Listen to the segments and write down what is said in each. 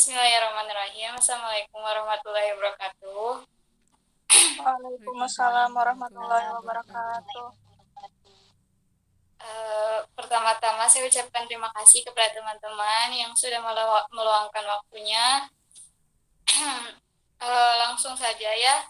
Bismillahirrahmanirrahim. Assalamualaikum warahmatullahi wabarakatuh. Waalaikumsalam Waalaikumsalam warahmatullahi warahmatullahi wabarakatuh. wabarakatuh. Pertama-tama saya ucapkan terima kasih kepada teman-teman yang sudah meluangkan waktunya. Langsung saja ya.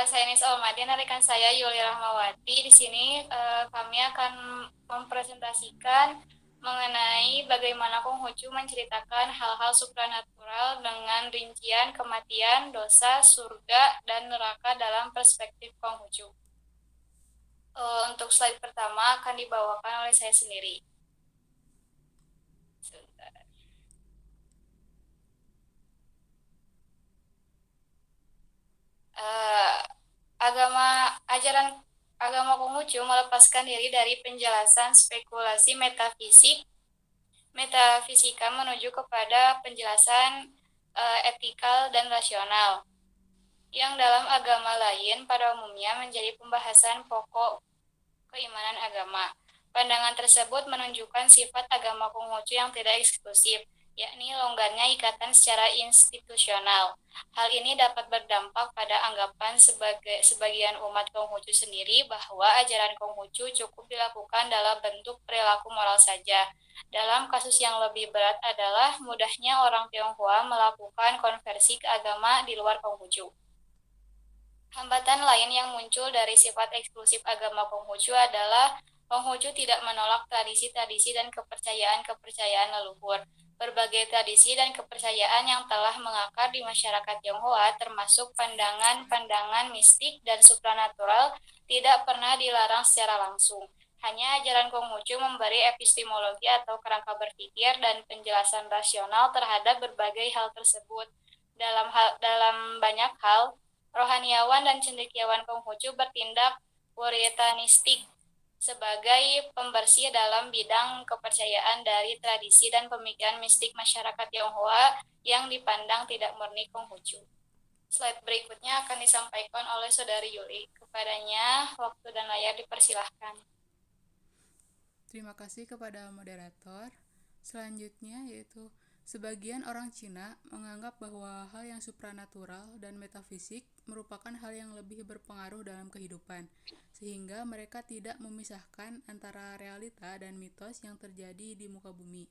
Saya Nisa Almadin, rekan saya Yuli Rahmawati. Di sini kami akan mempresentasikan mengenai bagaimana Konghucu menceritakan hal-hal supranatural dengan rincian kematian, dosa, surga, dan neraka dalam perspektif Konghucu. Untuk slide pertama akan dibawakan oleh saya sendiri. Sebentar. Ajaran agama Konghucu melepaskan diri dari penjelasan spekulasi metafisika menuju kepada penjelasan etikal dan rasional, yang dalam agama lain pada umumnya menjadi pembahasan pokok keimanan agama. Pandangan tersebut menunjukkan sifat agama Konghucu yang tidak eksklusif, yakni longgarnya ikatan secara institusional. Hal ini dapat berdampak pada anggapan sebagian umat Konghucu sendiri bahwa ajaran Konghucu cukup dilakukan dalam bentuk perilaku moral saja. Dalam kasus yang lebih berat adalah mudahnya orang Tionghoa melakukan konversi ke agama di luar Konghucu. Hambatan lain yang muncul dari sifat eksklusif agama Konghucu adalah Konghucu tidak menolak tradisi-tradisi dan kepercayaan-kepercayaan leluhur. Berbagai tradisi dan kepercayaan yang telah mengakar di masyarakat Tionghoa, termasuk pandangan-pandangan mistik dan supranatural, tidak pernah dilarang secara langsung. Hanya ajaran Konghucu memberi epistemologi atau kerangka berpikir dan penjelasan rasional terhadap berbagai hal tersebut. Dalam banyak hal, rohaniawan dan cendekiawan Konghucu bertindak puritanistik sebagai pembersih dalam bidang kepercayaan dari tradisi dan pemikiran mistik masyarakat Tionghoa yang dipandang tidak murni Konghucu. Slide berikutnya akan disampaikan oleh Saudari Yuli. Kepadanya, waktu dan layar dipersilahkan. Terima kasih kepada moderator. Selanjutnya yaitu sebagian orang Cina menganggap bahwa hal yang supranatural dan metafisik merupakan hal yang lebih berpengaruh dalam kehidupan, sehingga mereka tidak memisahkan antara realita dan mitos yang terjadi di muka bumi.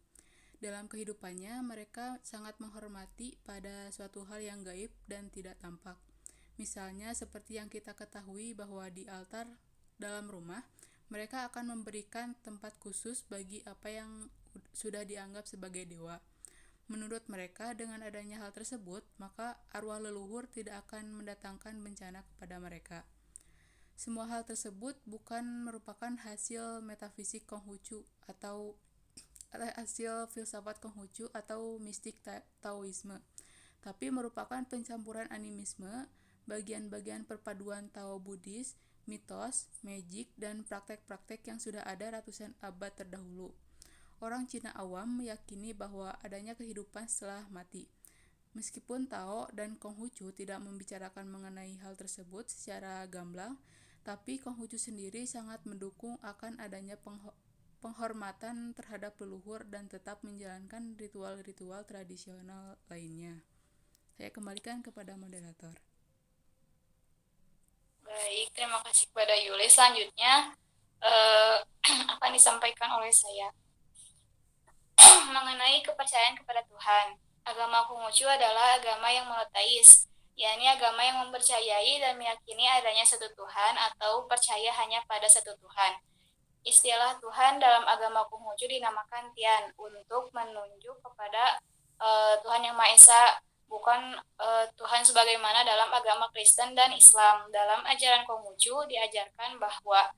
Dalam kehidupannya, mereka sangat menghormati pada suatu hal yang gaib dan tidak tampak. Misalnya seperti yang kita ketahui bahwa di altar dalam rumah, mereka akan memberikan tempat khusus bagi apa yang sudah dianggap sebagai dewa. Menurut mereka, dengan adanya hal tersebut, maka arwah leluhur tidak akan mendatangkan bencana kepada mereka. Semua hal tersebut bukan merupakan hasil metafisik Konghucu atau hasil filsafat Konghucu atau mistik Taoisme, tapi merupakan pencampuran animisme, bagian-bagian perpaduan Tao Buddhis, mitos, magic, dan praktek-praktek yang sudah ada ratusan abad terdahulu. Orang Cina awam meyakini bahwa adanya kehidupan setelah mati. Meskipun Tao dan Konghucu tidak membicarakan mengenai hal tersebut secara gamblang, tapi Konghucu sendiri sangat mendukung akan adanya penghormatan terhadap leluhur dan tetap menjalankan ritual-ritual tradisional lainnya. Saya kembalikan kepada moderator. Baik, terima kasih kepada Yuli. Selanjutnya akan disampaikan oleh saya mengenai kepercayaan kepada Tuhan. Agama Konghucu adalah agama yang monoteis, yakni agama yang mempercayai dan meyakini adanya satu Tuhan atau percaya hanya pada satu Tuhan. Istilah Tuhan dalam agama Konghucu dinamakan Tian untuk menunjuk kepada Tuhan yang Maha Esa, bukan Tuhan sebagaimana dalam agama Kristen dan Islam. Dalam ajaran Konghucu diajarkan bahwa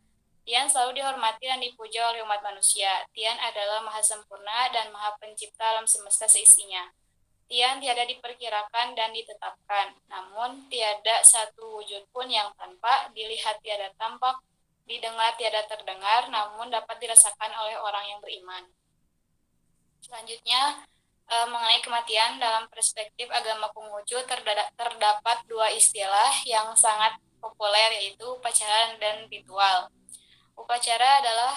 Tian selalu dihormati dan dipuja oleh umat manusia. Tian adalah maha sempurna dan maha pencipta alam semesta seisinya. Tian tiada diperkirakan dan ditetapkan, namun tiada satu wujud pun yang tanpa, dilihat tiada tampak, didengar tiada terdengar, namun dapat dirasakan oleh orang yang beriman. Selanjutnya, mengenai kematian dalam perspektif agama Konghucu terdapat dua istilah yang sangat populer, yaitu pacaran dan ritual. Upacara adalah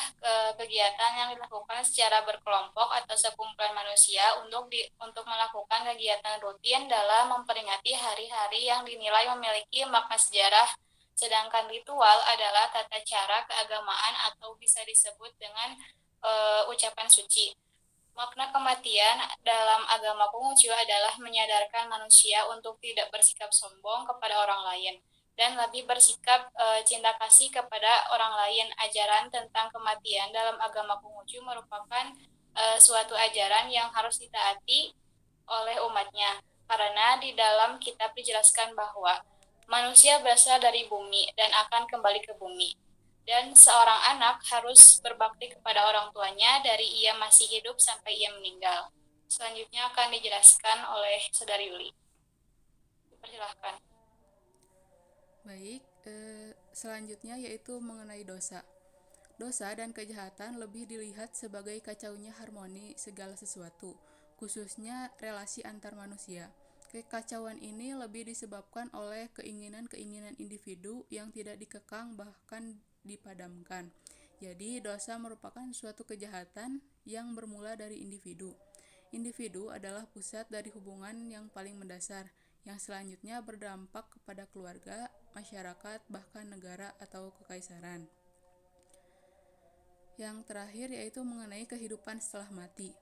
kegiatan yang dilakukan secara berkelompok atau sekumpulan manusia untuk melakukan kegiatan rutin dalam memperingati hari-hari yang dinilai memiliki makna sejarah. Sedangkan ritual adalah tata cara keagamaan atau bisa disebut dengan ucapan suci. Makna kematian dalam agama Konghucu adalah menyadarkan manusia untuk tidak bersikap sombong kepada orang lain dan lebih bersikap cinta kasih kepada orang lain. Ajaran tentang kematian dalam agama Konghucu merupakan suatu ajaran yang harus ditaati oleh umatnya, karena di dalam kitab dijelaskan bahwa manusia berasal dari bumi dan akan kembali ke bumi. Dan seorang anak harus berbakti kepada orang tuanya dari ia masih hidup sampai ia meninggal. Selanjutnya akan dijelaskan oleh Saudari Yuli. Persilahkan. Baik, selanjutnya yaitu mengenai dosa. Dosa dan kejahatan lebih dilihat sebagai kacaunya harmoni segala sesuatu, khususnya relasi antar manusia. Kekacauan ini lebih disebabkan oleh keinginan-keinginan individu yang tidak dikekang bahkan dipadamkan. Jadi, dosa merupakan suatu kejahatan yang bermula dari individu. Individu adalah pusat dari hubungan yang paling mendasar, yang selanjutnya berdampak kepada keluarga, masyarakat, bahkan negara atau kekaisaran. Yang terakhir yaitu mengenai kehidupan setelah mati.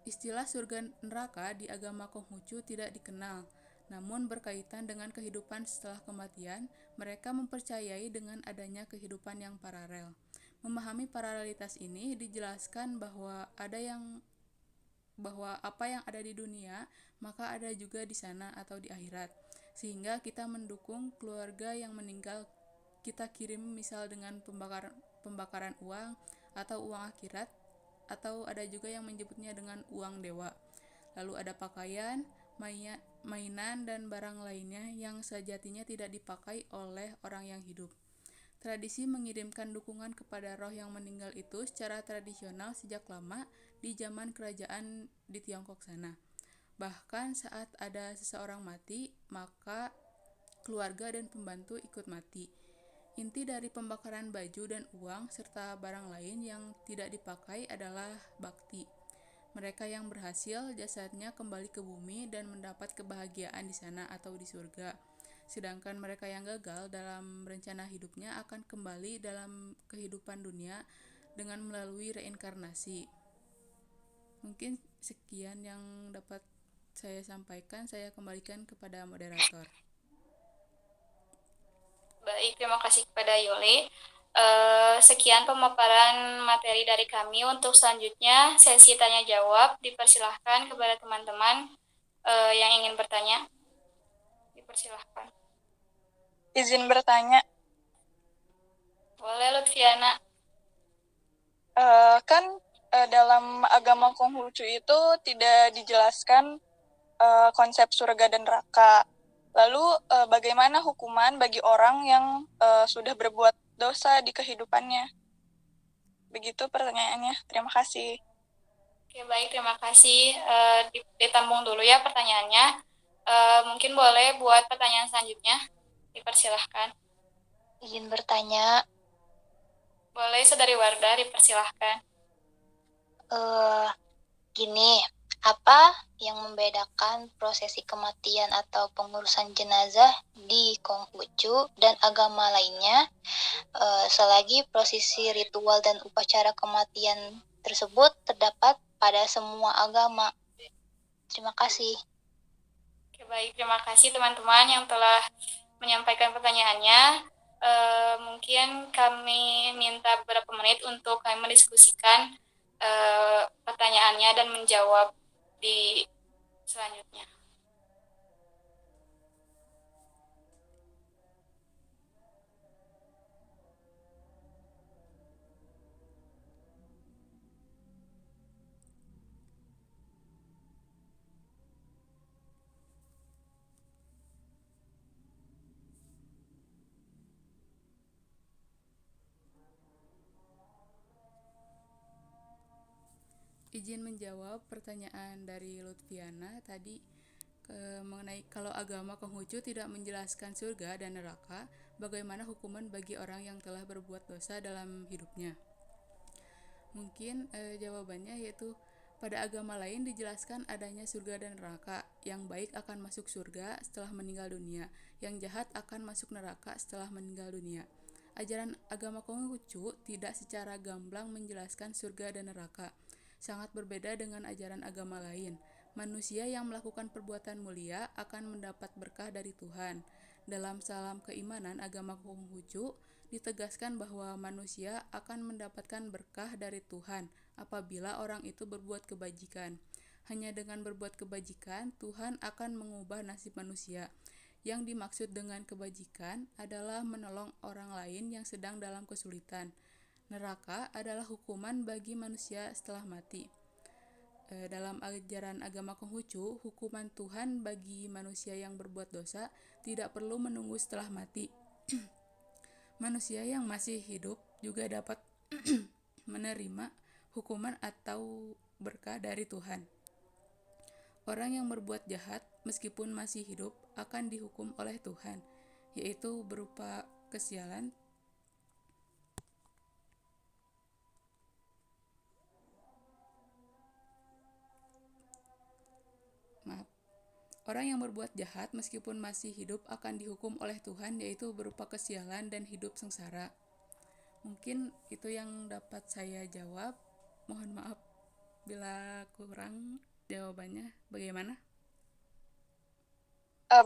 Istilah surga neraka di agama Konghucu tidak dikenal, namun berkaitan dengan kehidupan setelah kematian, mereka mempercayai dengan adanya kehidupan yang paralel. Memahami paralelitas ini dijelaskan bahwa apa yang ada di dunia, maka ada juga di sana atau di akhirat. Sehingga kita mendukung keluarga yang meninggal, kita kirim misal dengan pembakaran uang atau uang akhirat, atau ada juga yang menyebutnya dengan uang dewa. Lalu ada pakaian, mainan, dan barang lainnya yang sejatinya tidak dipakai oleh orang yang hidup. Tradisi mengirimkan dukungan kepada roh yang meninggal itu secara tradisional sejak lama di zaman kerajaan di Tiongkok sana. Bahkan saat ada seseorang mati, maka keluarga dan pembantu ikut mati. Inti dari pembakaran baju dan uang serta barang lain yang tidak dipakai adalah bakti. Mereka yang berhasil jasadnya kembali ke bumi dan mendapat kebahagiaan di sana atau di surga. Sedangkan mereka yang gagal dalam rencana hidupnya akan kembali dalam kehidupan dunia dengan melalui reinkarnasi. Mungkin sekian yang dapat saya sampaikan, saya kembalikan kepada moderator. Baik, terima kasih kepada Yuli. Sekian pemaparan materi dari kami. Untuk selanjutnya, sesi tanya jawab. Dipersilahkan kepada teman-teman yang ingin bertanya. Dipersilahkan. Izin bertanya, Boleh, Lutfiana. kan dalam agama Konghucu itu tidak dijelaskan konsep surga dan neraka. Lalu bagaimana hukuman bagi orang yang sudah berbuat dosa di kehidupannya? Begitu pertanyaannya. Terima kasih. Oke, baik, terima kasih. Ditambung dulu ya pertanyaannya. Mungkin boleh buat pertanyaan selanjutnya. Dipersilahkan. Izin bertanya, Boleh, Saudari Wardah, dipersilahkan. gini, apa yang membedakan prosesi kematian atau pengurusan jenazah di Konghucu dan agama lainnya, selagi prosesi ritual dan upacara kematian tersebut terdapat pada semua agama? Terima kasih. Oke, baik, terima kasih teman-teman yang telah menyampaikan pertanyaannya. Mungkin kami minta beberapa menit untuk kami mendiskusikan pertanyaannya dan menjawab di selanjutnya. Izin menjawab pertanyaan dari Lutfiana tadi, mengenai kalau agama Konghucu tidak menjelaskan surga dan neraka, bagaimana hukuman bagi orang yang telah berbuat dosa dalam hidupnya? Mungkin jawabannya yaitu pada agama lain dijelaskan adanya surga dan neraka. Yang baik akan masuk surga setelah meninggal dunia, yang jahat akan masuk neraka setelah meninggal dunia. Ajaran agama Konghucu tidak secara gamblang menjelaskan surga dan neraka. Sangat berbeda dengan ajaran agama lain. Manusia yang melakukan perbuatan mulia akan mendapat berkah dari Tuhan. Dalam salam keimanan agama Konghucu ditegaskan bahwa manusia akan mendapatkan berkah dari Tuhan apabila orang itu berbuat kebajikan. Hanya dengan berbuat kebajikan, Tuhan akan mengubah nasib manusia. Yang dimaksud dengan kebajikan adalah menolong orang lain yang sedang dalam kesulitan. Neraka adalah hukuman bagi manusia setelah mati. Dalam ajaran agama Konghucu, hukuman Tuhan bagi manusia yang berbuat dosa tidak perlu menunggu setelah mati. Manusia yang masih hidup juga dapat menerima hukuman atau berkah dari Tuhan. Orang yang berbuat jahat meskipun masih hidup akan dihukum oleh Tuhan, yaitu berupa kesialan. Orang yang berbuat jahat meskipun masih hidup akan dihukum oleh Tuhan, yaitu berupa kesialan dan hidup sengsara. Mungkin itu yang dapat saya jawab. Mohon maaf bila kurang jawabannya. Bagaimana?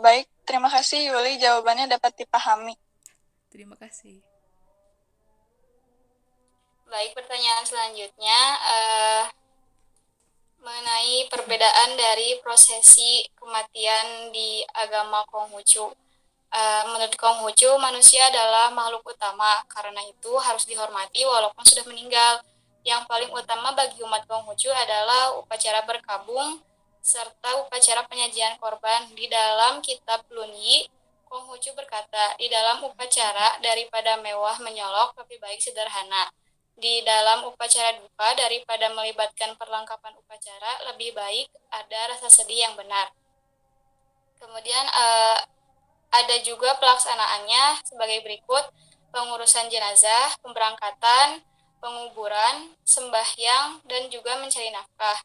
Baik, terima kasih Yuli, jawabannya dapat dipahami. Terima kasih. Baik, pertanyaan selanjutnya mengenai perbedaan dari prosesi kematian di agama Konghucu. Menurut Konghucu, manusia adalah makhluk utama, karena itu harus dihormati walaupun sudah meninggal. Yang paling utama bagi umat Konghucu adalah upacara berkabung serta upacara penyajian korban. Di dalam kitab Lunyi, Konghucu berkata, di dalam upacara daripada mewah menyolok lebih baik sederhana. Di dalam upacara duka daripada melibatkan perlengkapan upacara lebih baik ada rasa sedih yang benar. Kemudian ada juga pelaksanaannya sebagai berikut: pengurusan jenazah, pemberangkatan, penguburan, sembahyang, dan juga mencari nafkah.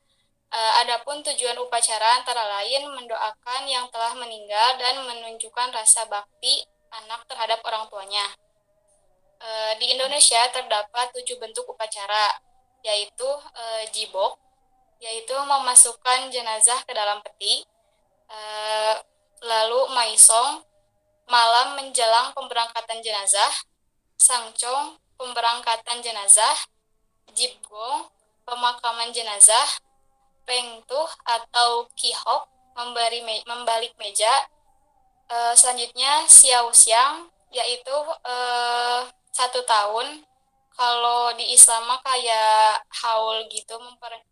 Adapun tujuan upacara antara lain mendoakan yang telah meninggal dan menunjukkan rasa bakti anak terhadap orang tuanya. Di Indonesia terdapat 7 bentuk upacara, yaitu jibok, yaitu memasukkan jenazah ke dalam peti, lalu maisong, malam menjelang pemberangkatan jenazah, sangcong, pemberangkatan jenazah, jibgong, pemakaman jenazah, pengtuh atau kihok, membalik meja. Selanjutnya siausiang, yaitu 1 tahun. Kalau di Islam mah kayak haul gitu,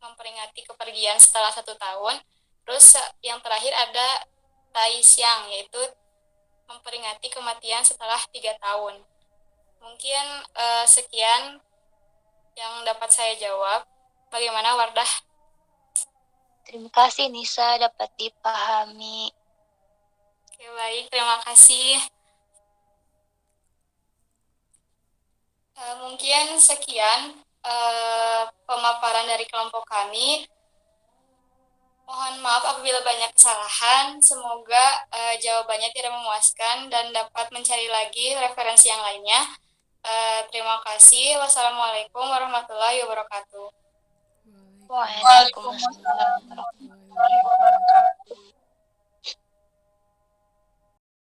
memperingati kepergian setelah 1 tahun. Terus yang terakhir ada Taisiang, yaitu memperingati kematian setelah 3 tahun. Mungkin sekian yang dapat saya jawab. Bagaimana Wardah? Terima kasih Nisa, dapat dipahami. Oke, baik, terima kasih. Mungkin sekian pemaparan dari kelompok kami. Mohon maaf apabila banyak kesalahan. Semoga jawabannya tidak memuaskan dan dapat mencari lagi referensi yang lainnya. Terima kasih. Wassalamualaikum warahmatullahi wabarakatuh. Waalaikumsalam warahmatullahi wabarakatuh.